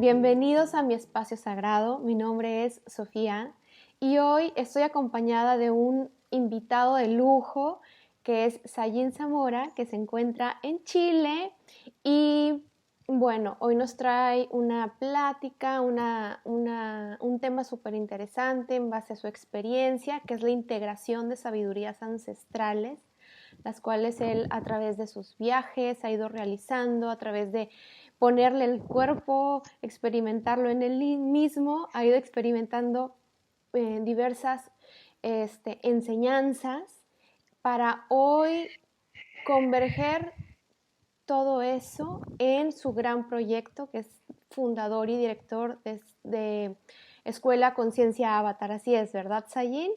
Bienvenidos a mi espacio sagrado. Mi nombre es Sofía y hoy estoy acompañada de un invitado de lujo que es Sayin Zamora, que se encuentra en Chile y bueno, hoy nos trae una plática, un tema súper interesante en base a su experiencia, que es la integración de sabidurías ancestrales, las cuales él a través de sus viajes ha ido realizando, a través de ponerle el cuerpo, experimentarlo en él mismo, ha ido experimentando diversas enseñanzas para hoy converger todo eso en su gran proyecto, que es fundador y director de Escuela Conciencia Avatar. Así es, ¿verdad, Sayin?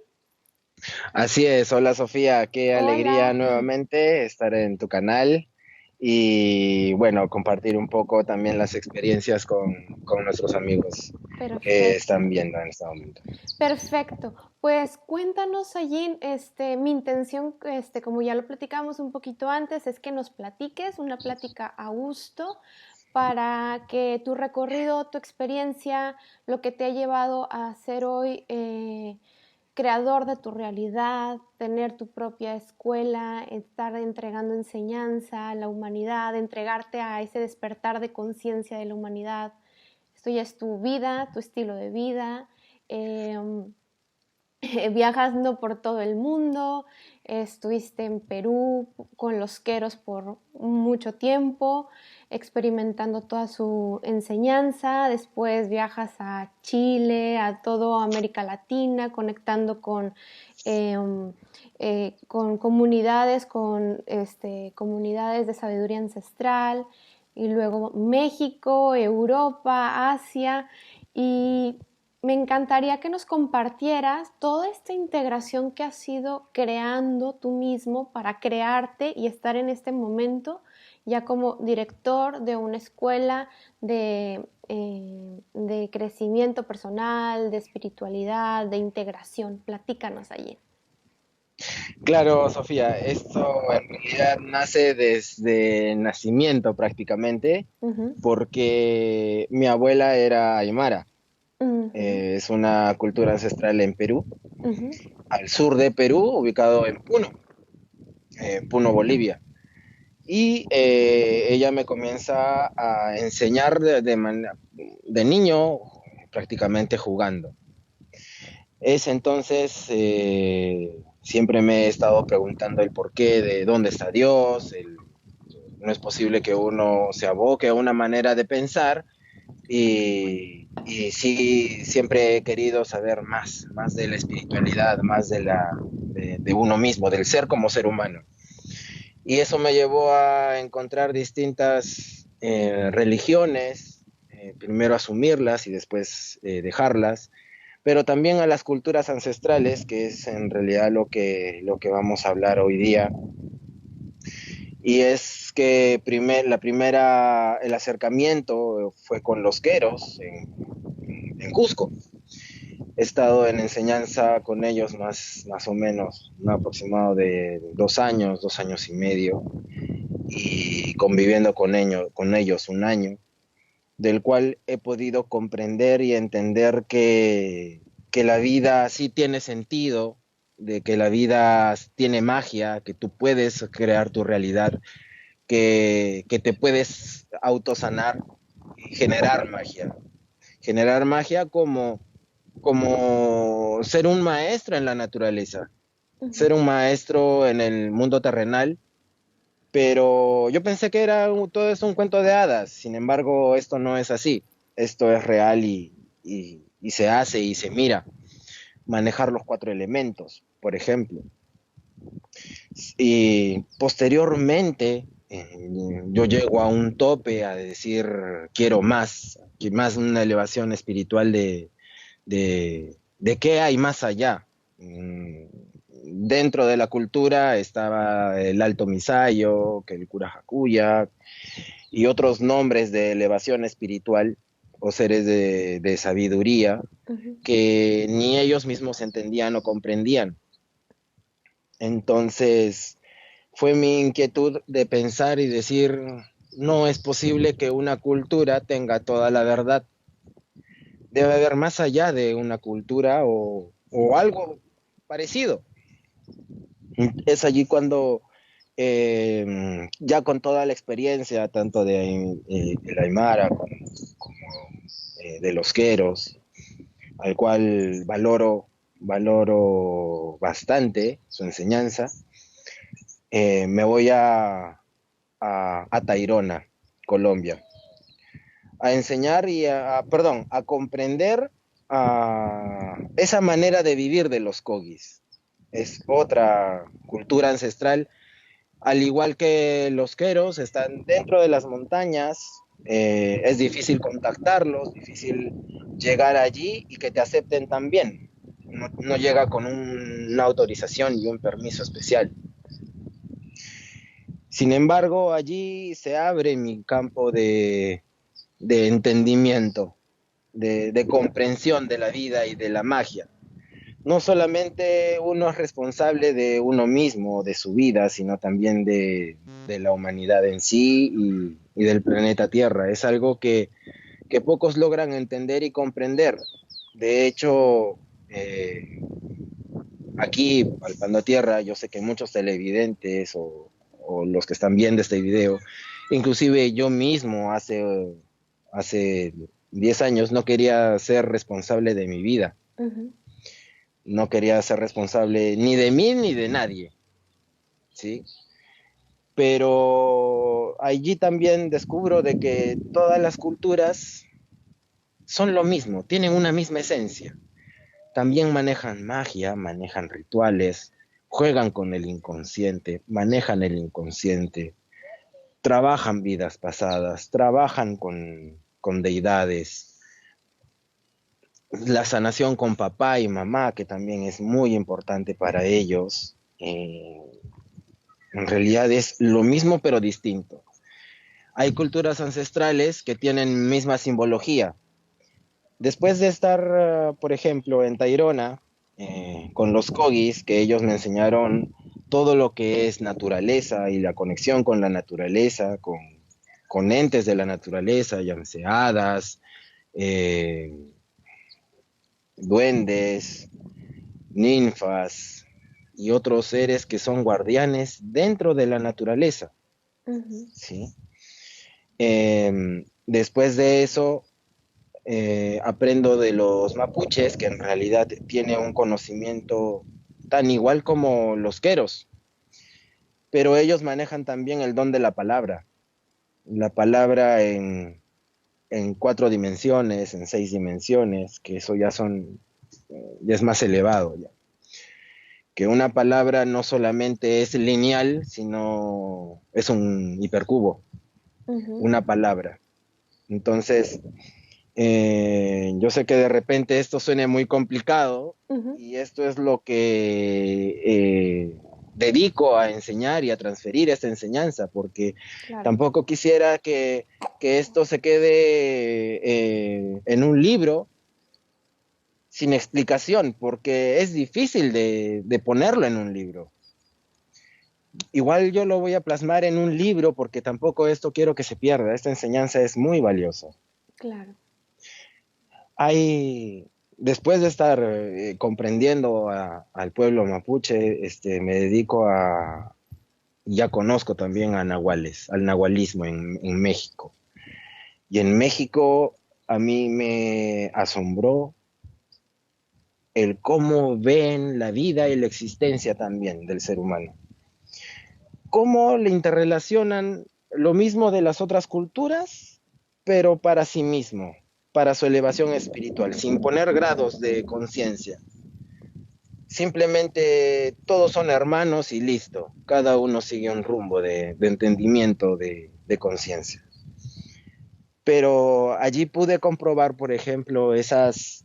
Así es, hola Sofía, qué alegría Hola. nuevamente estar en tu canal y bueno, compartir un poco también las experiencias con nuestros amigos que están Perfecto. viendo en este momento. Perfecto. Pues cuéntanos, Allí, mi intención, como ya lo platicamos un poquito antes, es que nos platiques una plática a gusto para que tu recorrido, tu experiencia, lo que te ha llevado a ser hoy creador de tu realidad, tener tu propia escuela, estar entregando enseñanza a la humanidad, entregarte a ese despertar de conciencia de la humanidad. Esto ya es tu vida, tu estilo de vida. Eh, Viajando por todo el mundo, estuviste en Perú con los queros por mucho tiempo, experimentando toda su enseñanza, después viajas a Chile, a toda América Latina, conectando eh, con comunidades, comunidades de sabiduría ancestral, y luego México, Europa, Asia, y me encantaría que nos compartieras toda esta integración que has ido creando tú mismo para crearte y estar en este momento ya como director de una escuela de crecimiento personal, de espiritualidad, de integración. Platícanos allí. Claro, Sofía, esto en realidad nace desde nacimiento prácticamente Uh-huh, porque mi abuela era aymara. uh-huh, Es una cultura ancestral en Perú, uh-huh, al sur de Perú, ubicado en Puno, Puno, Bolivia. Y ella me comienza a enseñar de niño, prácticamente jugando. Es entonces, siempre me he estado preguntando el porqué de dónde está Dios. No es posible que uno se aboque a una manera de pensar y sí, siempre he querido saber más de la espiritualidad, más de uno mismo, del ser como ser humano. Y eso me llevó a encontrar distintas religiones, primero asumirlas y después dejarlas, pero también a las culturas ancestrales, que es en realidad lo que vamos a hablar hoy día. Y es que el acercamiento fue con los queros en Cusco. He estado en enseñanza con ellos más o menos, un aproximado de 2 años, 2 años y medio, y conviviendo con ellos un año, del cual he podido comprender y entender que la vida sí tiene sentido, de que la vida tiene magia, que tú puedes crear tu realidad, que te puedes autosanar y generar magia como ser un maestro en la naturaleza, uh-huh. ser un maestro en el mundo terrenal. Pero yo pensé que todo es un cuento de hadas. Sin embargo, esto no es así. Esto es real y se hace y se mira. Manejar los 4 elementos, por ejemplo. Y posteriormente, yo llego a un tope a decir, quiero más, que más una elevación espiritual de qué hay más allá. Dentro de la cultura estaba el Alto Misayo, que el Cura Hakuya y otros nombres de elevación espiritual o seres de sabiduría Uh-huh. que ni ellos mismos entendían o comprendían. Entonces fue mi inquietud de pensar y decir, no es posible que una cultura tenga toda la verdad. debe haber más allá de una cultura o algo parecido. Es allí cuando ya con toda la experiencia, tanto del Aymara como de los Queros, al cual valoro bastante su enseñanza, me voy a Tayrona, Colombia, a enseñar perdón, a comprender esa manera de vivir de los Kogis. Es otra cultura ancestral, al igual que los Queros, están dentro de las montañas, es difícil contactarlos, difícil llegar allí y que te acepten también. No llega con una autorización y un permiso especial. Sin embargo, allí se abre mi campo de entendimiento, de comprensión de la vida y de la magia. No solamente uno es responsable de uno mismo, de su vida, sino también de la humanidad en sí y del planeta Tierra. Es algo que pocos logran entender y comprender. De hecho, aquí, palpando tierra, yo sé que muchos televidentes o los que están viendo este video, inclusive yo mismo hace 10 años no quería ser responsable de mi vida, Ujú. no quería ser responsable ni de mí ni de nadie, ¿sí? Pero allí también descubro de que todas las culturas son lo mismo, tienen una misma esencia. También manejan magia, manejan rituales, juegan con el inconsciente, manejan el inconsciente, trabajan vidas pasadas, trabajan con deidades, la sanación con papá y mamá, que también es muy importante para ellos. En realidad es lo mismo pero distinto. Hay culturas ancestrales que tienen misma simbología. Después de estar, por ejemplo, en Tayrona, con los Kogis, que ellos me enseñaron todo lo que es naturaleza y la conexión con la naturaleza, con entes de la naturaleza, llámese hadas, eh, duendes, ninfas y otros seres que son guardianes dentro de la naturaleza, Ujú. ¿sí? Después de eso, aprendo de los mapuches, que en realidad tiene un conocimiento tan igual como los queros, pero ellos manejan también el don de la palabra en 4 dimensiones, en 6 dimensiones, que eso ya es más elevado, ya. Que una palabra no solamente es lineal, sino es un hipercubo, Ujú. una palabra. Entonces, yo sé que de repente esto suene muy complicado Ujú. y esto es lo que dedico a enseñar y a transferir esta enseñanza, porque Claro. tampoco quisiera que esto se quede en un libro sin explicación, porque es difícil de ponerlo en un libro. Igual yo lo voy a plasmar en un libro porque tampoco esto quiero que se pierda. Esta enseñanza es muy valiosa. Claro. Hay, después de estar comprendiendo al pueblo mapuche, me dedico ya conozco también a nahuales, al nahualismo en México. Y en México a mí me asombró el cómo ven la vida y la existencia también del ser humano. Cómo le interrelacionan lo mismo de las otras culturas, pero para sí mismo, para su elevación espiritual, sin poner grados de conciencia. Simplemente todos son hermanos y listo. Cada uno sigue un rumbo de entendimiento, de conciencia. Pero allí pude comprobar, por ejemplo, esas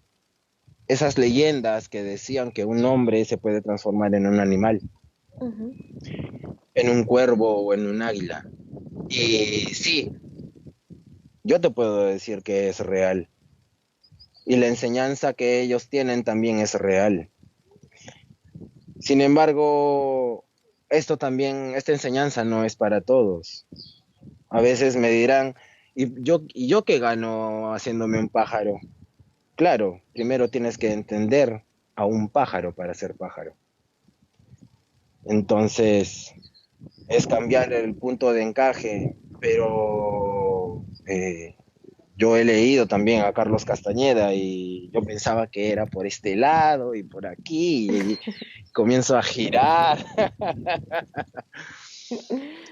leyendas que decían que un hombre se puede transformar en un animal, Ujú. en un cuervo o en un águila. Y sí, yo te puedo decir que es real. Y la enseñanza que ellos tienen también es real. Sin embargo, esta enseñanza no es para todos. A veces me dirán, ¿y yo qué gano haciéndome un pájaro? claro, primero tienes que entender a un pájaro para ser pájaro. Entonces, es cambiar el punto de encaje, pero yo he leído también a Carlos Castañeda y yo pensaba que era por este lado y por aquí y comienzo a girar.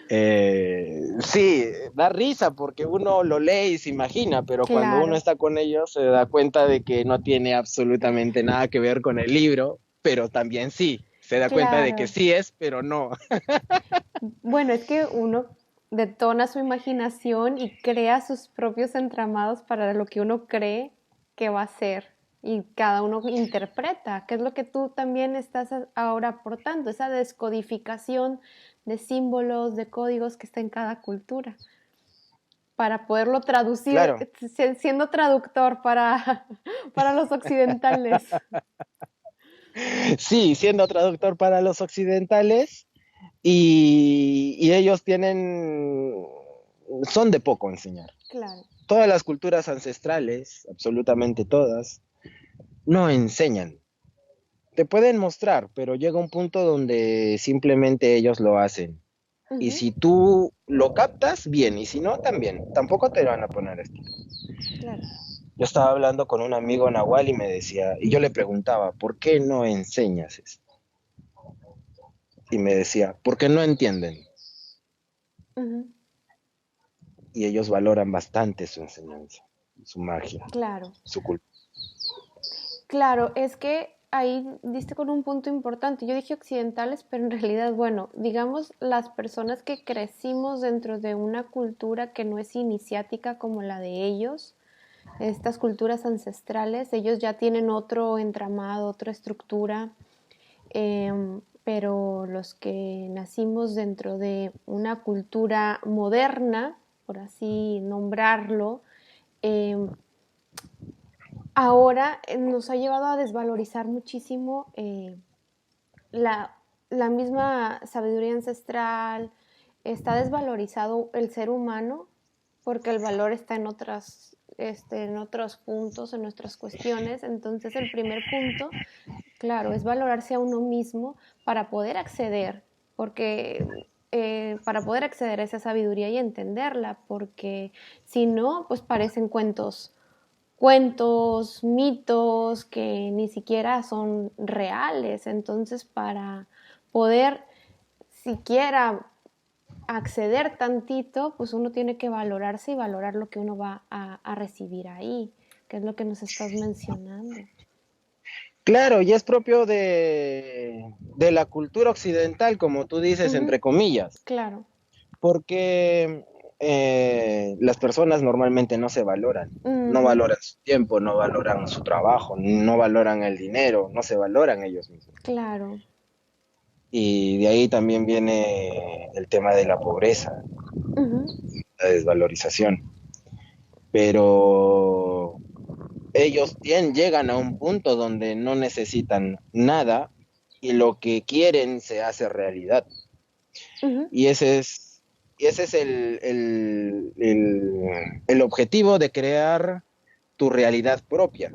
Sí, da risa porque uno lo lee y se imagina, pero cuando uno Claro, está con ellos se da cuenta de que no tiene absolutamente nada que ver con el libro, pero también sí, se da cuenta de que claro. sí es, pero no. Bueno, es que uno detona su imaginación y crea sus propios entramados para lo que uno cree que va a ser. Y cada uno interpreta, que es lo que tú también estás ahora aportando, esa descodificación de símbolos, de códigos que está en cada cultura, para poderlo traducir, Claro, siendo traductor para, para los occidentales. sí, siendo traductor para los occidentales y ellos son de poco enseñar. Claro. Todas las culturas ancestrales, absolutamente todas, no enseñan. Te pueden mostrar, pero llega un punto donde simplemente ellos lo hacen. Y Ujú, si tú lo captas, bien, y si no, también. Tampoco te van a poner esto. claro. Yo estaba hablando con un amigo nahual y me decía, y yo le preguntaba, ¿por qué no enseñas esto? Y me decía, porque no entienden. Ujú, Y ellos valoran bastante su enseñanza, su magia, claro. su cultura. Claro, es que ahí diste con un punto importante. Yo dije occidentales, pero en realidad, bueno, digamos las personas que crecimos dentro de una cultura que no es iniciática como la de ellos, estas culturas ancestrales, ellos ya tienen otro entramado, otra estructura, pero los que nacimos dentro de una cultura moderna, por así nombrarlo, em, ahora nos ha llevado a desvalorizar muchísimo la, la misma sabiduría ancestral, está desvalorizado el ser humano porque el valor está en en otros puntos, en nuestras cuestiones. Entonces el primer punto, claro, es valorarse a uno mismo para poder acceder, porque para poder acceder a esa sabiduría y entenderla, porque si no, pues parecen cuentos, mitos que ni siquiera son reales. Entonces, para poder siquiera acceder tantito, pues uno tiene que valorarse y valorar lo que uno va a recibir ahí, que es lo que nos estás mencionando. Claro, y es propio de la cultura occidental, como tú dices, Ujú, entre comillas, claro. porque las personas normalmente no se valoran, no Ujú, valoran su tiempo, no valoran su trabajo, no valoran el dinero, no se valoran ellos mismos. claro. Y de ahí también viene el tema de la pobreza, Ujú, la desvalorización. Pero ellos llegan a un punto donde no necesitan nada y lo que quieren se hace realidad. ujú, Y ese es el objetivo de crear tu realidad propia.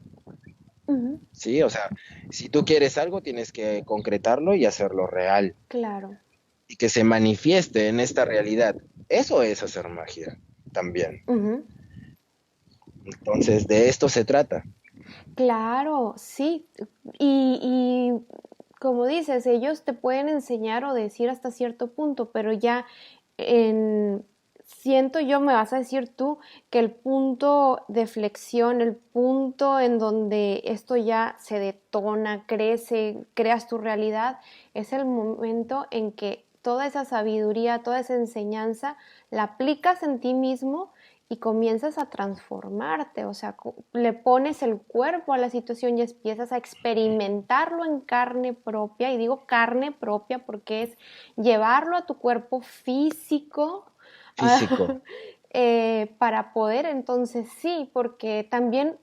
ujú, Sí, o sea, si tú quieres algo, tienes que concretarlo y hacerlo real claro. y que se manifieste en esta realidad. Eso es hacer magia también. Ujú. Entonces, de esto se trata. Claro, sí. Y como dices, ellos te pueden enseñar o decir hasta cierto punto, pero ya en, siento yo, me vas a decir tú, que el punto de flexión, el punto en donde esto ya se detona, crece, creas tu realidad, es el momento en que toda esa sabiduría, toda esa enseñanza, la aplicas en ti mismo y comienzas a transformarte, o sea, le pones el cuerpo a la situación y empiezas a experimentarlo en carne propia, y digo carne propia porque es llevarlo a tu cuerpo físico, Físico. para poder entonces sí, porque también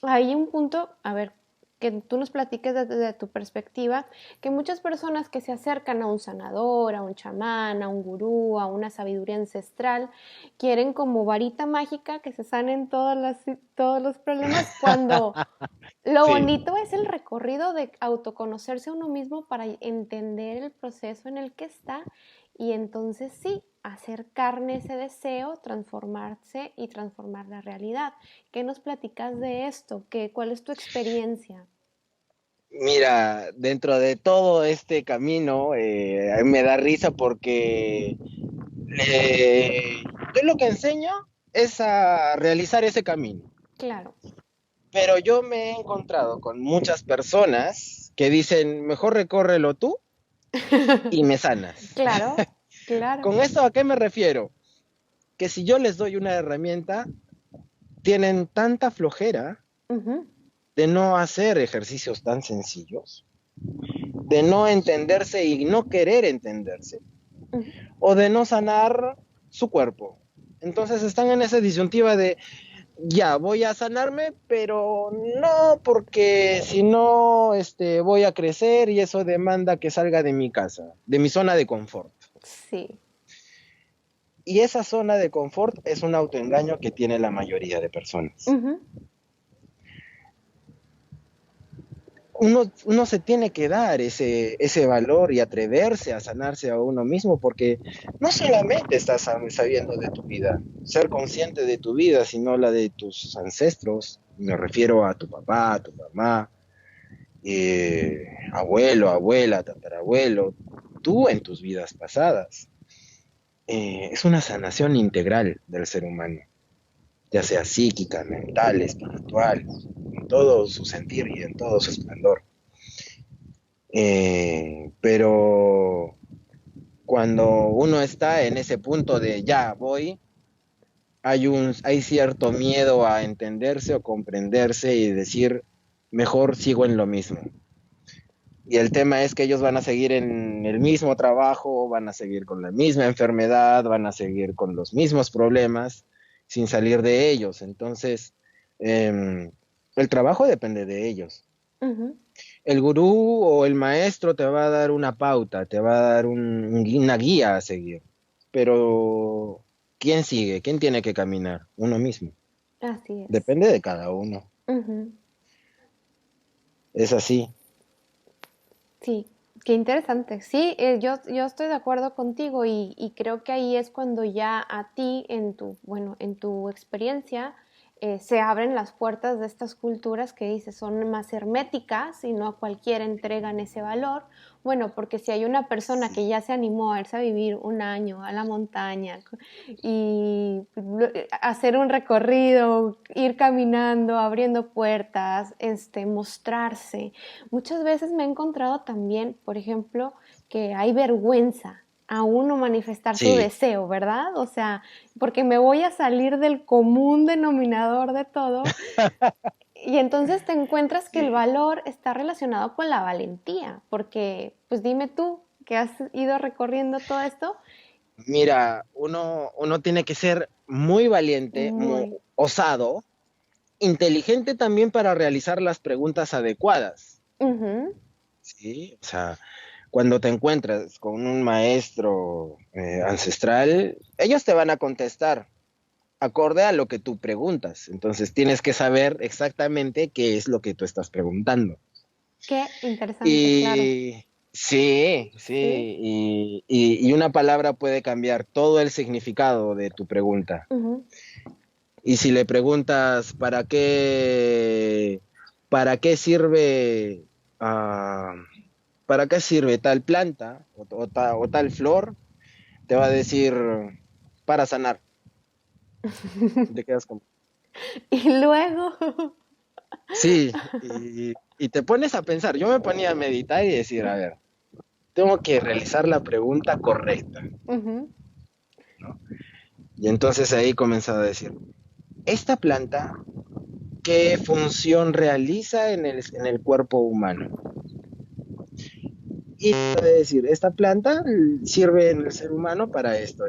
hay un punto, a ver, que tú nos platiques desde tu perspectiva, que muchas personas que se acercan a un sanador, a un chamán, a un gurú, a una sabiduría ancestral, quieren como varita mágica que se sanen todos los problemas, cuando lo Sí, bonito es el recorrido de autoconocerse a uno mismo para entender el proceso en el que está y entonces sí, hacer carne ese deseo, transformarse y transformar la realidad. ¿Qué nos platicas de esto? ¿Cuál es tu experiencia? mira, dentro de todo este camino me da risa porque yo lo que enseño es a realizar ese camino. Claro. Pero yo me he encontrado con muchas personas que dicen, mejor recórrelo tú y me sanas. Claro, claro. ¿Con esto a qué me refiero? Que si yo les doy una herramienta, tienen tanta flojera Ujú, de no hacer ejercicios tan sencillos, de no entenderse y no querer entenderse, ujú. o de no sanar su cuerpo. Entonces están en esa disyuntiva de, ya, voy a sanarme, pero no porque si no, voy a crecer y eso demanda que salga de mi casa, de mi zona de confort. Sí. Y esa zona de confort es un autoengaño que tiene la mayoría de personas. Ujú, Uno se tiene que dar ese valor y atreverse a sanarse a uno mismo porque no solamente estás sabiendo de tu vida, ser consciente de tu vida, sino la de tus ancestros. Me refiero a tu papá, a tu mamá, abuelo, abuela, tatarabuelo, tú en tus vidas pasadas. Es una sanación integral del ser humano, ya sea psíquica, mental, espiritual, en todo su sentir y en todo su esplendor. Pero cuando uno está en ese punto de ya voy, hay cierto miedo a entenderse o comprenderse y decir, mejor sigo en lo mismo. Y el tema es que ellos van a seguir en el mismo trabajo, van a seguir con la misma enfermedad, van a seguir con los mismos problemas sin salir de ellos. Entonces, el trabajo depende de ellos. ujú. El gurú o el maestro te va a dar una pauta, te va a dar una guía a seguir. Pero, ¿quién sigue? ¿Quién tiene que caminar? Uno mismo. Así es. Depende de cada uno. Ujú. Es así. Sí, qué interesante. Sí, yo estoy de acuerdo contigo y creo que ahí es cuando ya a ti, bueno, en tu experiencia, se abren las puertas de estas culturas que dices son más herméticas y no a cualquiera entregan ese valor. Bueno, porque si hay una persona que ya se animó a irse a vivir un año a la montaña y hacer un recorrido, ir caminando, abriendo puertas, mostrarse. Muchas veces me he encontrado también, por ejemplo, que hay vergüenza a uno manifestar su Sí, deseo, ¿verdad? O sea, porque me voy a salir del común denominador de todo y entonces te encuentras que el sí. valor está relacionado con la valentía, porque pues dime tú que has ido recorriendo todo esto, Mira, uno tiene que ser muy valiente, muy muy... osado, inteligente también para realizar las preguntas adecuadas. Ujú, ¿Sí? O sea, cuando te encuentras con un maestro ancestral, ellos te van a contestar acorde a lo que tú preguntas. Entonces tienes que saber exactamente qué es lo que tú estás preguntando. qué interesante, claro. Y sí, sí, Sí. y una palabra puede cambiar todo el significado de tu pregunta. Ujú, Y si le preguntas para qué sirve, ah, para qué sirve tal planta o tal flor, te va a decir para sanar. Y te quedas como, y luego... sí, y te pones a pensar. Yo me ponía a meditar y decir, a ver, tengo que realizar la pregunta correcta, Ujú, ¿no? Y entonces ahí comenzaba a decir, ¿esta planta qué función realiza en el cuerpo humano? y puede decir, esta planta sirve en el ser humano para esto.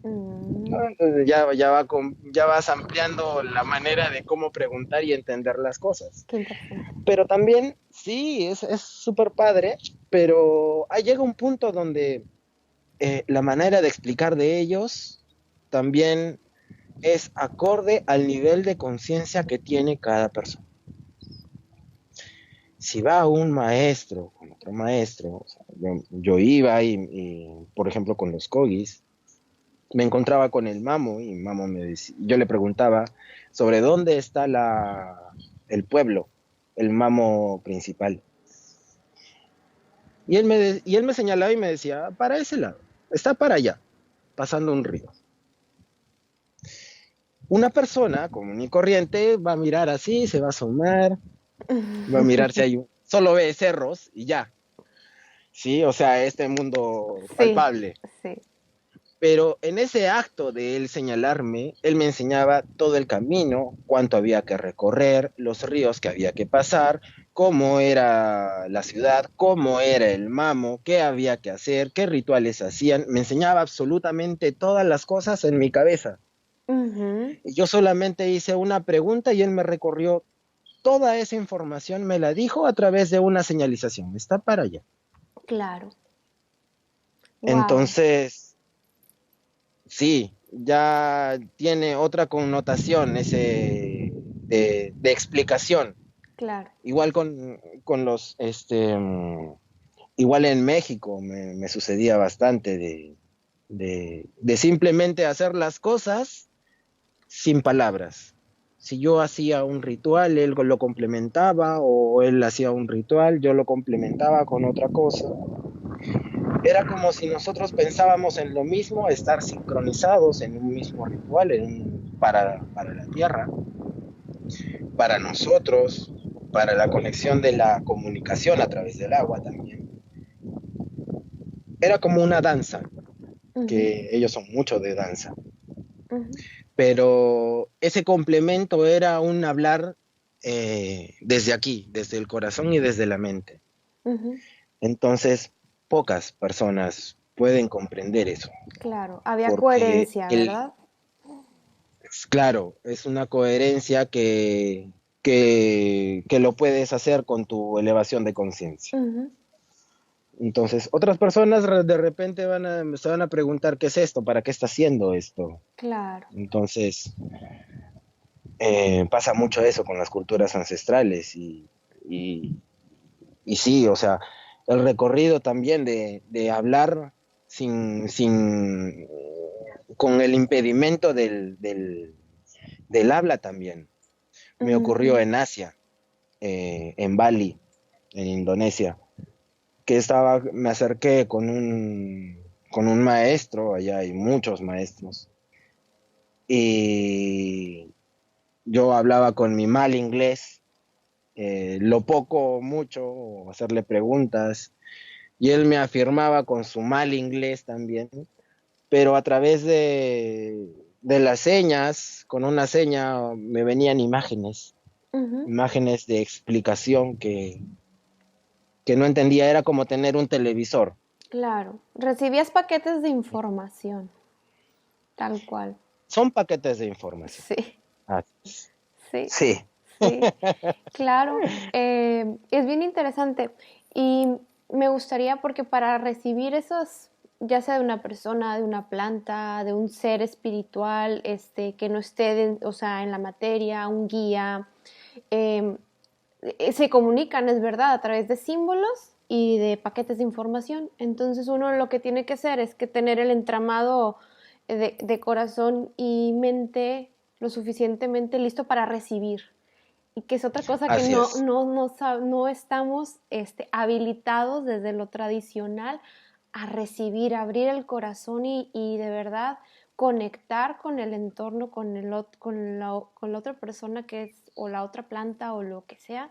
¿No? Mm, Entonces ya vas ampliando la manera de cómo preguntar y entender las cosas. qué interesante. Pero también, sí, es súper padre, pero ahí llega un punto donde la manera de explicar de ellos también es acorde al nivel de conciencia que tiene cada persona. Si va un maestro con otro maestro, o sea, yo iba por ejemplo, con los Kogis, me encontraba con el Mamo y Mamo yo le preguntaba sobre dónde está el pueblo, el Mamo principal. Y él me señalaba y me decía, para ese lado, está para allá, pasando un río. Una persona común y corriente va a mirar así, se va a asomar, va a mirar si hay solo ve cerros y ya, sí, o sea, este mundo Sí, palpable. sí. Pero en ese acto de él señalarme, él me enseñaba todo el camino, cuánto había que recorrer, los ríos que había que pasar, cómo era la ciudad, cómo era el mamo, qué había que hacer, qué rituales hacían. Me enseñaba absolutamente todas las cosas en mi cabeza. Ujú, Y yo solamente hice una pregunta y él me recorrió toda esa información, me la dijo a través de una señalización. Está para allá. claro. Wow, Entonces, sí, ya tiene otra connotación ese de explicación. claro. Igual con igual en México me sucedía bastante de simplemente hacer las cosas sin palabras. Si yo hacía un ritual, él lo complementaba, o él hacía un ritual, yo lo complementaba con otra cosa. Era como si nosotros pensábamos en lo mismo, estar sincronizados en un mismo ritual para la Tierra, para nosotros, para la conexión de la comunicación a través del agua también. Era como una danza, Ujú, que ellos son mucho de danza, ujú, pero ese complemento era un hablar desde aquí, desde el corazón y desde la mente. ujú. Entonces, pocas personas pueden comprender eso, Claro, había porque coherencia, ¿verdad? claro, es una coherencia que lo puedes hacer con tu elevación de conciencia. Ujú, Entonces, otras personas de repente se van a preguntar, ¿qué es esto? ¿Para qué está haciendo esto? claro. Entonces, pasa mucho eso con las culturas ancestrales y, y sí, o sea, el recorrido también de hablar sin con el impedimento del habla también. Me ocurrió Ujú, en Asia, en Bali, en Indonesia, me acerqué con un maestro, allá hay muchos maestros, y yo hablaba con mi mal inglés, lo poco o mucho, hacerle preguntas, y él me afirmaba con su mal inglés también, pero a través de las señas, con una seña me venían ujú. imágenes de explicación que no entendía, era como tener un televisor. Claro, recibías paquetes de información, tal cual. Son paquetes de información. Sí, Ah, sí, sí, sí, claro. Es bien interesante y me gustaría porque para recibir esos, ya sea de una persona, de una planta, de un ser espiritual, que no esté, o sea, en la materia, un guía, eh, se comunican, es verdad, a través de símbolos y de paquetes de información. Entonces uno lo que tiene que hacer es que tener el entramado de corazón y mente lo suficientemente listo para recibir. Y que es otra cosa que así es. no estamos habilitados desde lo tradicional a recibir, a abrir el corazón y de verdad conectar con el entorno, con la otra persona que es, o la otra planta o lo que sea,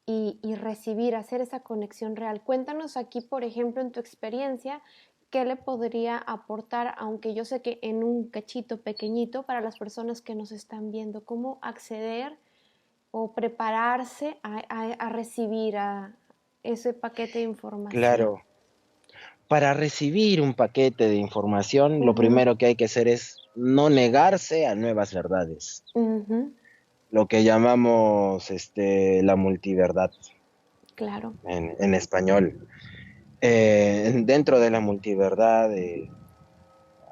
y recibir, hacer esa conexión real. Cuéntanos aquí, por ejemplo, en tu experiencia, qué le podría aportar, aunque yo sé que en un cachito pequeñito para las personas que nos están viendo, cómo acceder o prepararse a recibir ese paquete de información. Claro. Para recibir un paquete de información, lo Ujú, primero que hay que hacer es no negarse a nuevas verdades, ujú, lo que llamamos la multiverdad claro. en español. Dentro de la multiverdad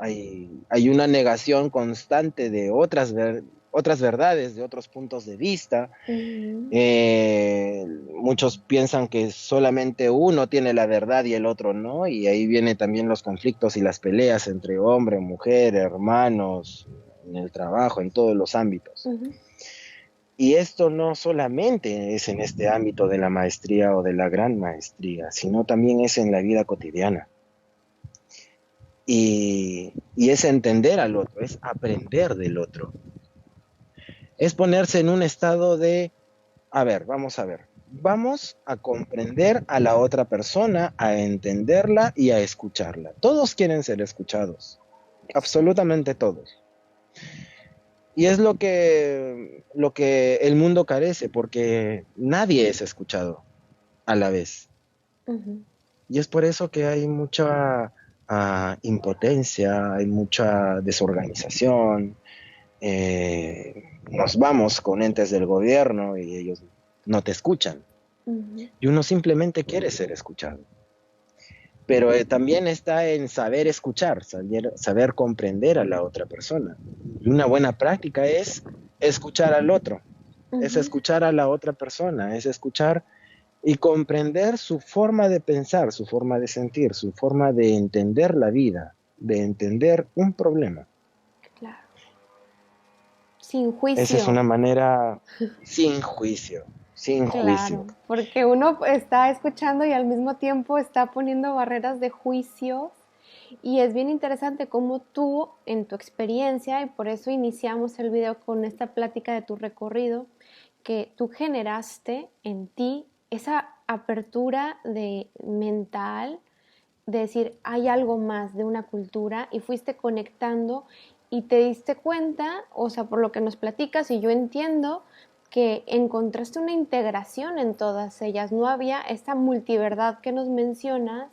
hay una negación constante de otras verdades, de otros puntos de vista. Ujú, Muchos piensan que solamente uno tiene la verdad y el otro no, y ahí vienen también los conflictos y las peleas entre hombre, mujer, hermanos, en el trabajo, en todos los ámbitos. ujú, Y esto no solamente es en este ámbito de la maestría o de la gran maestría, sino también es en la vida cotidiana. Y es entender al otro, es aprender del otro, es ponerse en un estado de, a ver, vamos a comprender a la otra persona, a entenderla y a escucharla. Todos quieren ser escuchados, sí. absolutamente todos. Y es lo que el mundo carece, porque nadie es escuchado a la vez. Ujú, Y es por eso que hay mucha impotencia, hay mucha desorganización. Nos vamos con entes del gobierno y ellos no te escuchan. ujú, Y uno simplemente quiere ser escuchado. Pero también está en saber escuchar, saber comprender a la otra persona. Y una buena práctica es escuchar al otro, es ujú, escuchar a la otra persona, es escuchar y comprender su forma de pensar, su forma de sentir, su forma de entender la vida, de entender un problema. claro. Sin Esa es juicio. una manera sin juicio, sin juicio. Claro, porque uno está escuchando y al mismo tiempo está poniendo barreras de juicios y es bien interesante cómo tú, en tu experiencia, y por eso iniciamos el video con esta plática de tu recorrido, que tú generaste en ti esa apertura de mental, de decir, hay algo más de una cultura y fuiste conectando y te diste cuenta, o sea, por lo que nos platicas y yo entiendo que encontraste una integración en todas ellas, no había esta multiverdad que nos mencionas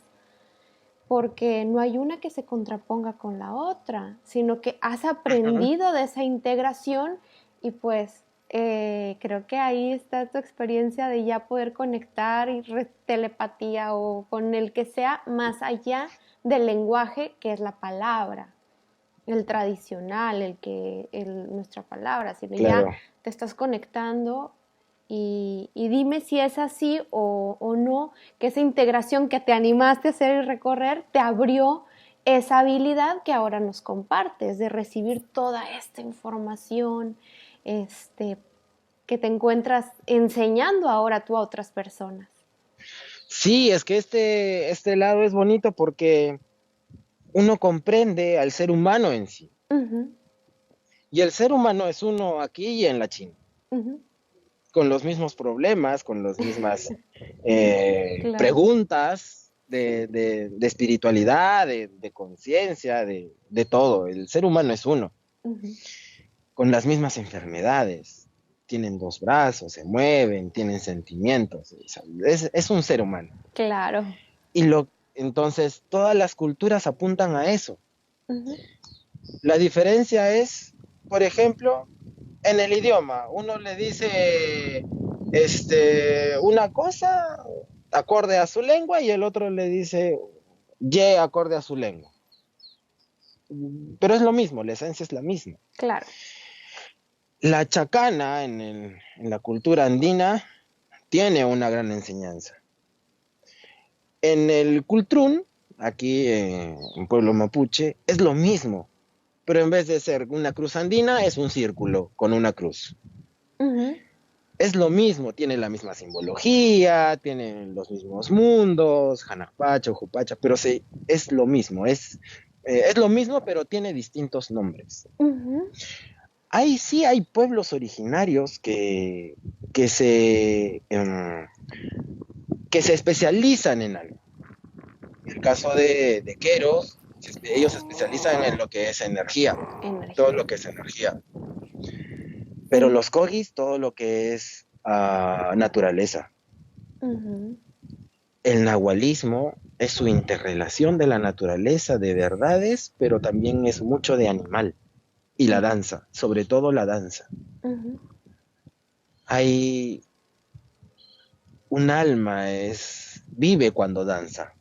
porque no hay una que se contraponga con la otra, sino que has Ujú. aprendido de esa integración y pues creo que ahí está tu experiencia de ya poder conectar y telepatía o con el que sea más allá del lenguaje que es la palabra, el tradicional, nuestra palabra, sino ya Claro. te estás conectando y dime si es así o no, que esa integración que te animaste a hacer y recorrer te abrió esa habilidad que ahora nos compartes, de recibir toda esta información, este, que te encuentras enseñando ahora tú a otras personas. Sí, es que este lado es bonito porque uno comprende al ser humano en sí. Ujú, Y el ser humano es uno aquí y en la China, ujú, con los mismos problemas, con las mismas claro. preguntas de espiritualidad, de conciencia, de todo. El ser humano es uno, Ujú, con las mismas enfermedades. Tienen dos brazos, se mueven, tienen sentimientos. Es un ser humano. claro. Y entonces todas las culturas apuntan a eso. Ujú, La diferencia es, por ejemplo, en el idioma. Uno le dice una cosa acorde a su lengua y el otro le dice y acorde a su lengua. Pero es lo mismo, la esencia es la misma. claro. La chacana en la cultura andina tiene una gran enseñanza. En el cultrún, aquí en Pueblo Mapuche, es lo mismo, pero en vez de ser una cruz andina, es un círculo con una cruz. Ujú, Es lo mismo, tiene la misma simbología, tienen los mismos mundos, Janapacha, Jupacha, pero sí, es lo mismo, pero tiene distintos nombres. ujú, Ahí sí hay pueblos originarios que se especializan en algo. En el caso de Queros, ellos se especializan en lo que es energía, todo energía. lo que es energía. Pero Ujú, los Kogis, todo lo que es naturaleza. ujú. El nahualismo es su interrelación de la naturaleza, de verdades, pero también es mucho de animal. Y la danza, sobre todo la danza. Ujú. Hay un alma, vive cuando danza.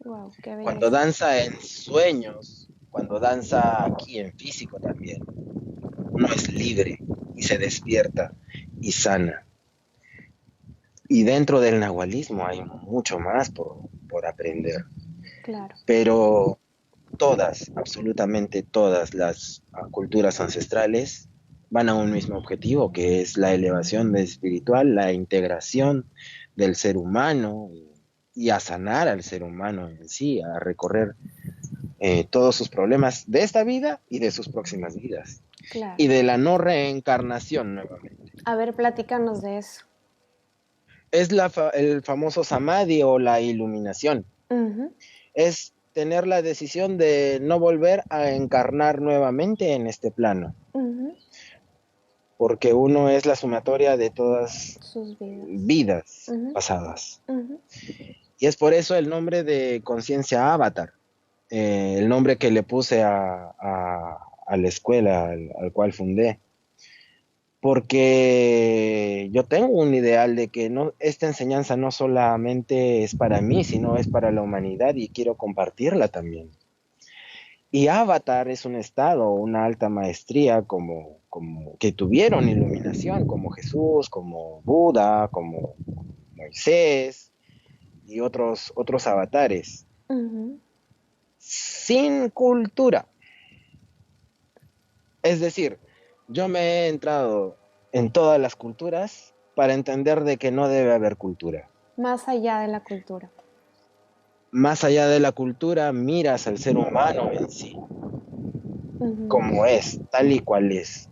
Wow, qué Cuando belleza. danza en sueños, cuando danza aquí en físico también. Uno es libre y se despierta y sana. Y dentro del nahualismo hay mucho más por aprender. Claro. Pero todas, absolutamente todas las culturas ancestrales van a un mismo objetivo, que es la elevación espiritual, la integración del ser humano y a sanar al ser humano en sí, a recorrer todos sus problemas de esta vida y de sus próximas vidas. Claro. Y de la no reencarnación nuevamente. A ver, platícanos de eso. Es el famoso samadhi o la iluminación. Ujú, Es tener la decisión de no volver a encarnar nuevamente en este plano, ujú. porque uno es la sumatoria de todas Sus vidas. vidas Ujú, pasadas. ujú, Y es por eso el nombre de conciencia avatar, el nombre que le puse a la escuela al cual fundé, porque yo tengo un ideal de que no, esta enseñanza no solamente es para mí, sino es para la humanidad y quiero compartirla también. Y avatar es un estado, una alta maestría como que tuvieron iluminación, como Jesús, como Buda, como Moisés y otros avatares. ujú. Sin cultura. Es decir, yo me he entrado en todas las culturas para entender de que no debe haber cultura. Más allá de la cultura. Más allá de la cultura, miras al ser humano en sí, Ujú, como es, tal y cual es.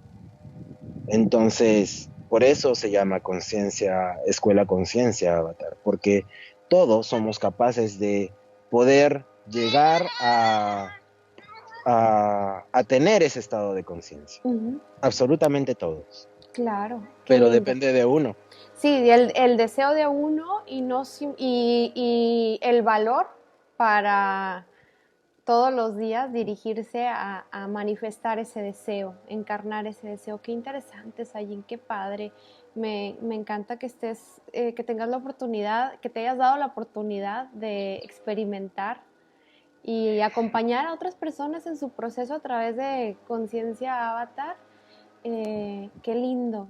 Entonces, por eso se llama conciencia, escuela conciencia avatar, porque todos somos capaces de poder llegar a tener ese estado de conciencia. ujú. Absolutamente todos. Claro, qué Pero lindo. depende de uno. Sí, el deseo de uno y, no, y el valor para todos los días dirigirse a manifestar ese deseo, encarnar ese deseo. Qué interesante, Sayin, qué padre. Me encanta que estés, que tengas la oportunidad, que te hayas dado la oportunidad de experimentar y acompañar a otras personas en su proceso a través de Conciencia Avatar. Qué lindo.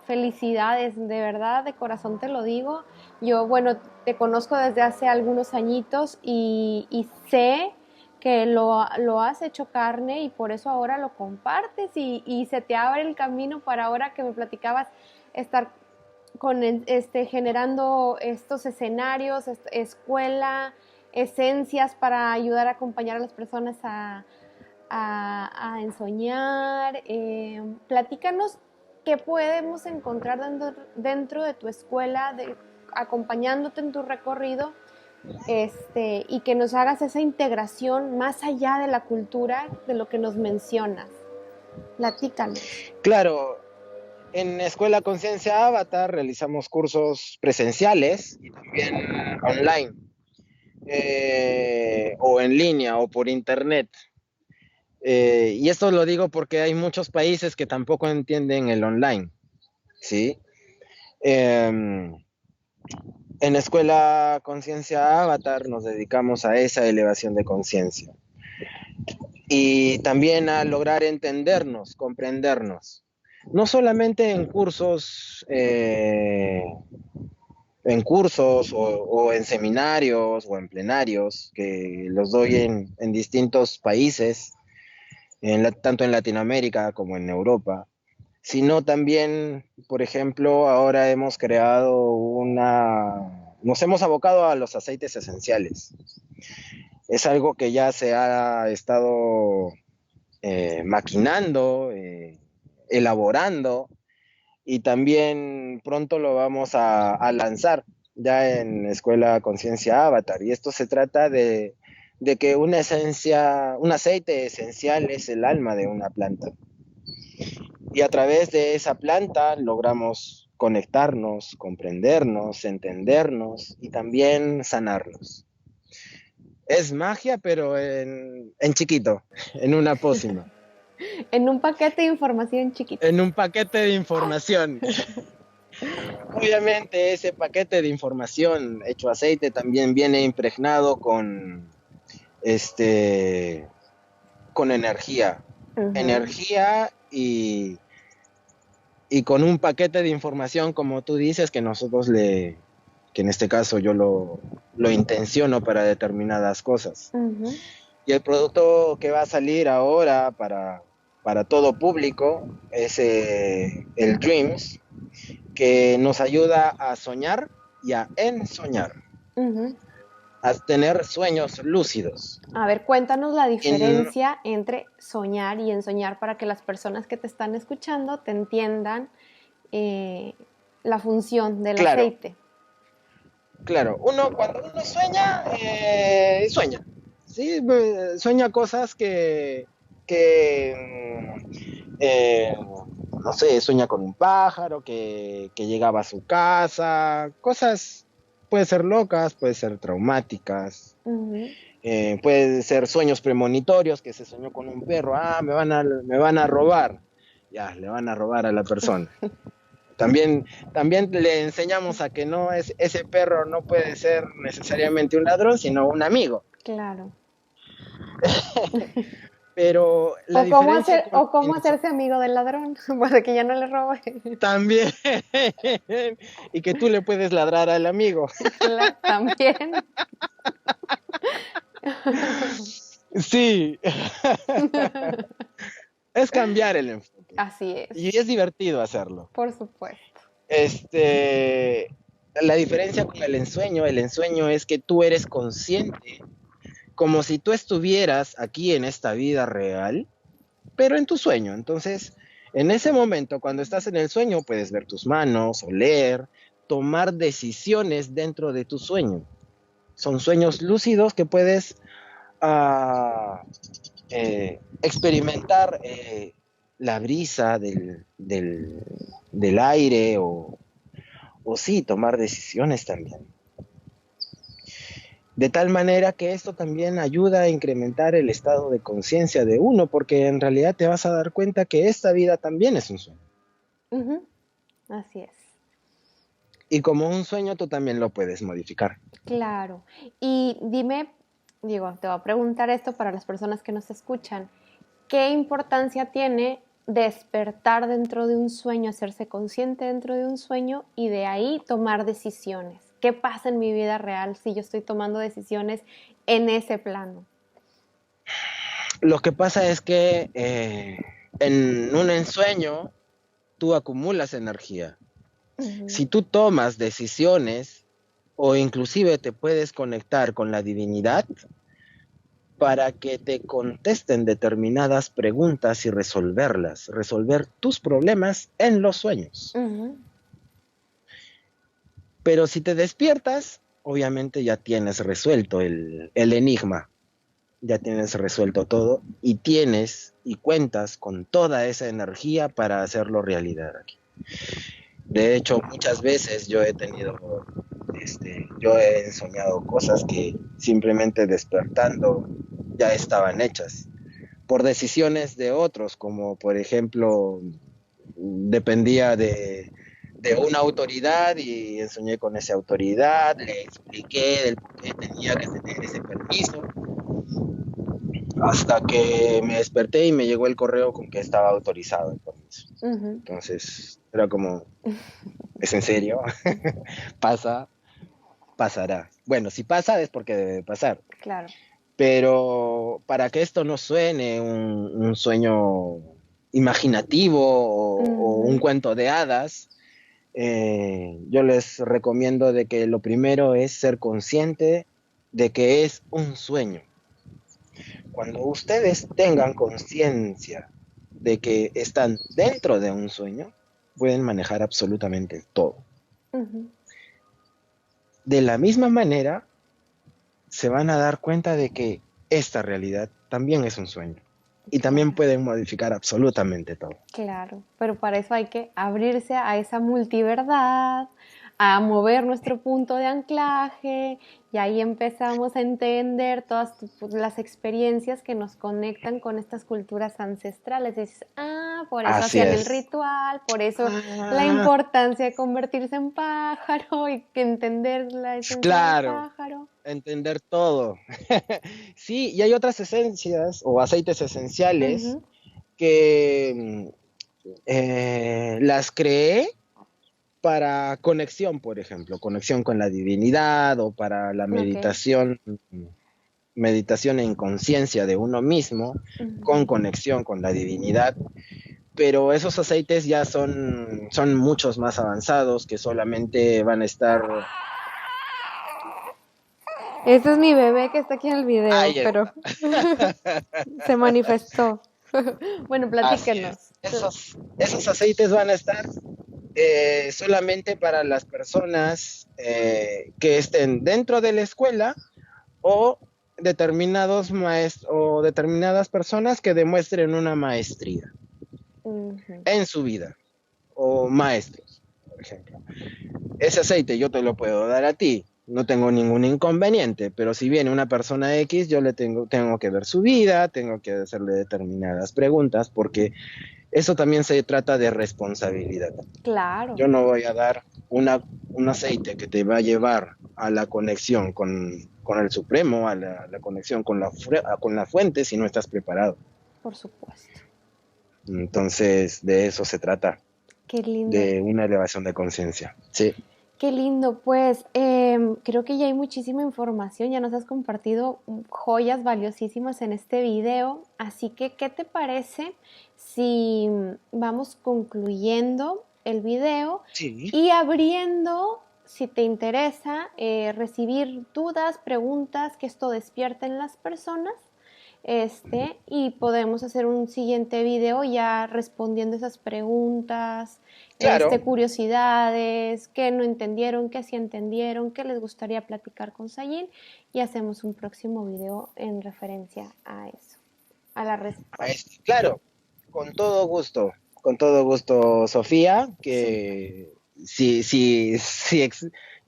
Felicidades, de verdad, de corazón te lo digo. Yo, bueno, te conozco desde hace algunos añitos y sé que lo has hecho carne y por eso ahora lo compartes y se te abre el camino para ahora que me platicabas estar con generando estos escenarios, escuela, esencias para ayudar a acompañar a las personas a ensoñar. Platícanos qué podemos encontrar dentro de tu escuela, acompañándote en tu recorrido, y que nos hagas esa integración más allá de la cultura de lo que nos mencionas. Platícanos. Claro, en Escuela Conciencia Avatar realizamos cursos presenciales y también online, o en línea o por internet. Y esto lo digo porque hay muchos países que tampoco entienden el online, ¿sí? Eh, en Escuela Conciencia Avatar nos dedicamos a esa elevación de conciencia y también a lograr entendernos, comprendernos. No solamente en cursos o en seminarios o en plenarios, que los doy en distintos países, tanto en Latinoamérica como en Europa, sino también, por ejemplo, ahora nos hemos abocado a los aceites esenciales. Es algo que ya se ha estado maquinando, elaborando, y también pronto lo vamos a lanzar ya en Escuela Conciencia Avatar. Y esto se trata de que un aceite esencial es el alma de una planta. Y a través de esa planta logramos conectarnos, comprendernos, entendernos y también sanarnos. Es magia, pero en chiquito, en una pócima, En un paquete de información chiquito. en un paquete de información. Obviamente ese paquete de información hecho aceite también viene impregnado este, con energía. Ujú. Energía y con un paquete de información, como tú dices, que en este caso yo lo intenciono para determinadas cosas. Ujú. Y el producto que va a salir ahora para todo público es el Dreams, que nos ayuda a soñar y a ensoñar, Ujú. a tener sueños lúcidos. A ver, cuéntanos la En- diferencia entre soñar y ensoñar para que las personas que te están escuchando te entiendan eh, la función del claro, aceite. claro, cuando uno sueña, sueña, ¿sí? Sueña cosas que no sé, sueña con un pájaro que llegaba a su casa, cosas, puede ser locas, puede ser traumáticas, Ujú. puede ser sueños premonitorios, que se soñó con un perro, me van a robar, ya, le van a robar a la persona. También le enseñamos a que no es, ese perro no puede ser necesariamente un ladrón, sino un amigo. Claro. Pero la diferencia con O cómo hacerse amigo del ladrón para que ya no le robe. también y que tú le puedes ladrar al amigo. También. Sí, es cambiar el enfoque Así y es, es divertido hacerlo. por supuesto. Este, la diferencia con el ensueño es que tú eres consciente, como si tú estuvieras aquí en esta vida real, pero en tu sueño. Entonces, en ese momento, cuando estás en el sueño, puedes ver tus manos, oler, tomar decisiones dentro de tu sueño. Son sueños lúcidos que puedes experimentar la brisa del aire o sí, tomar decisiones también. De tal manera que esto también ayuda a incrementar el estado de conciencia de uno, porque en realidad te vas a dar cuenta que esta vida también es un sueño. Ujú. Así es. Y como un sueño tú también lo puedes modificar. Claro. Y dime, digo, te voy a preguntar esto para las personas que nos escuchan. ¿Qué importancia tiene despertar dentro de un sueño, hacerse consciente dentro de un sueño y de ahí tomar decisiones? ¿Qué pasa en mi vida real si yo estoy tomando decisiones en ese plano? Lo que pasa es que en un ensueño tú acumulas energía. Ujú. Si tú tomas decisiones o inclusive te puedes conectar con la divinidad para que te contesten determinadas preguntas y resolverlas, resolver tus problemas en los sueños. Ujú. Pero si te despiertas, obviamente ya tienes resuelto el enigma, ya tienes resuelto todo y tienes y cuentas con toda esa energía para hacerlo realidad aquí. De hecho, muchas veces yo he soñado cosas que simplemente despertando ya estaban hechas por decisiones de otros, como por ejemplo, dependía de una autoridad y soñé con esa autoridad, le expliqué del por qué tenía que tener ese permiso, hasta que me desperté y me llegó el correo con que estaba autorizado el permiso. Ujú. Entonces, era como, ¿es en serio? Pasa, pasará. Bueno, si pasa es porque debe pasar. Claro. Pero para que esto no suene un sueño imaginativo o un Ujú. cuento de hadas, yo les recomiendo de que lo primero es ser consciente de que es un sueño. Cuando ustedes tengan conciencia de que están dentro de un sueño, pueden manejar absolutamente todo. Ujú. De la misma manera, se van a dar cuenta de que esta realidad también es un sueño. y también pueden modificar absolutamente todo. Claro, pero para eso hay que abrirse a esa multiverdad, a mover nuestro punto de anclaje y ahí empezamos a entender todas pues, las experiencias que nos conectan con estas culturas ancestrales. Y dices, ah, por eso Así hacían el es. ritual, por eso la Ah, importancia de convertirse en pájaro y que entender la esencia del claro, pájaro. entender todo. Sí, y hay otras esencias o aceites esenciales Ujú. que las creé para conexión, por ejemplo, conexión con la divinidad o para la Ok. meditación en conciencia de uno mismo, con Ujú. conexión con la divinidad. Pero esos aceites ya son muchos más avanzados que solamente van a estar... Ese es mi bebé que está aquí en el video, Ahí pero está. se manifestó. Bueno, Así es. platíquenos. Esos aceites van a estar solamente para las personas que estén dentro de la escuela o determinados maestros o determinadas personas que demuestren una maestría Ujú. en su vida o maestros, por ejemplo. Ese aceite yo te lo puedo dar a ti, no tengo ningún inconveniente, pero si viene una persona X, yo le tengo que ver su vida, tengo que hacerle determinadas preguntas, porque eso también se trata de responsabilidad. Claro, Yo no voy a dar un aceite que te va a llevar a la conexión con el Supremo, a la conexión con la fuente si no estás preparado. por supuesto. Entonces, de eso se trata, Qué lindo. de una elevación de conciencia. Sí, Qué lindo, pues creo que ya hay muchísima información, ya nos has compartido joyas valiosísimas en este video, así que ¿qué te parece si vamos concluyendo el video sí, y abriendo, si te interesa, recibir dudas, preguntas que esto despierta en las personas? Y podemos hacer un siguiente video ya respondiendo esas preguntas, claro. curiosidades, qué no entendieron, qué sí entendieron, qué les gustaría platicar con Sayin y hacemos un próximo video en referencia a eso, a la respuesta. Claro, con todo gusto, Sofía, Súper, que si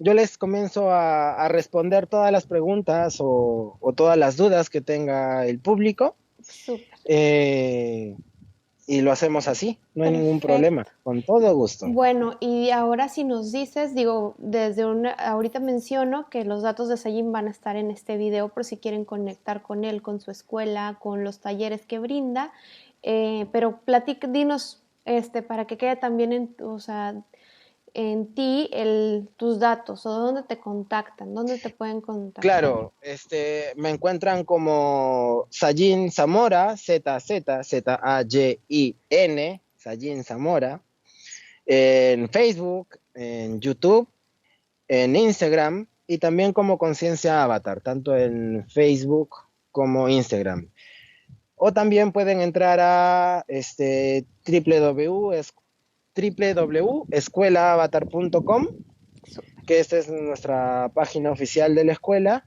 yo les comienzo a responder todas las preguntas o todas las dudas que tenga el público, súper, eh, y lo hacemos así, no hay ningún problema, perfecto. con todo gusto. Bueno, y ahora si nos dices, digo, ahorita menciono que los datos de Sayin van a estar en este video por si quieren conectar con él, con su escuela, con los talleres que brinda, pero dinos, para que quede también o sea, en ti tus datos o dónde te contactan, dónde te pueden contactar. Claro, me encuentran como Sayin Zamora, Zayin, Sayin Zamora, en Facebook, en YouTube, en Instagram y también como Conciencia Avatar, tanto en Facebook como Instagram. O también pueden entrar a www.escuelaavatar.com, Súper. que esta es nuestra página oficial de la escuela.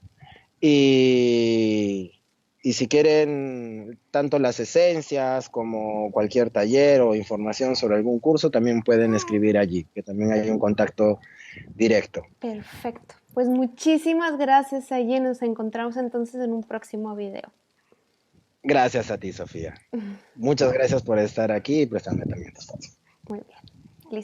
Y, y si quieren tanto las esencias como cualquier taller o información sobre algún curso, también pueden escribir allí, que también hay un contacto directo. Perfecto. Pues muchísimas gracias, Sayin. Nos encontramos entonces en un próximo video. Gracias a ti, Sofía. Muchas gracias por estar aquí y prestarme también tu espacio. Muy bien.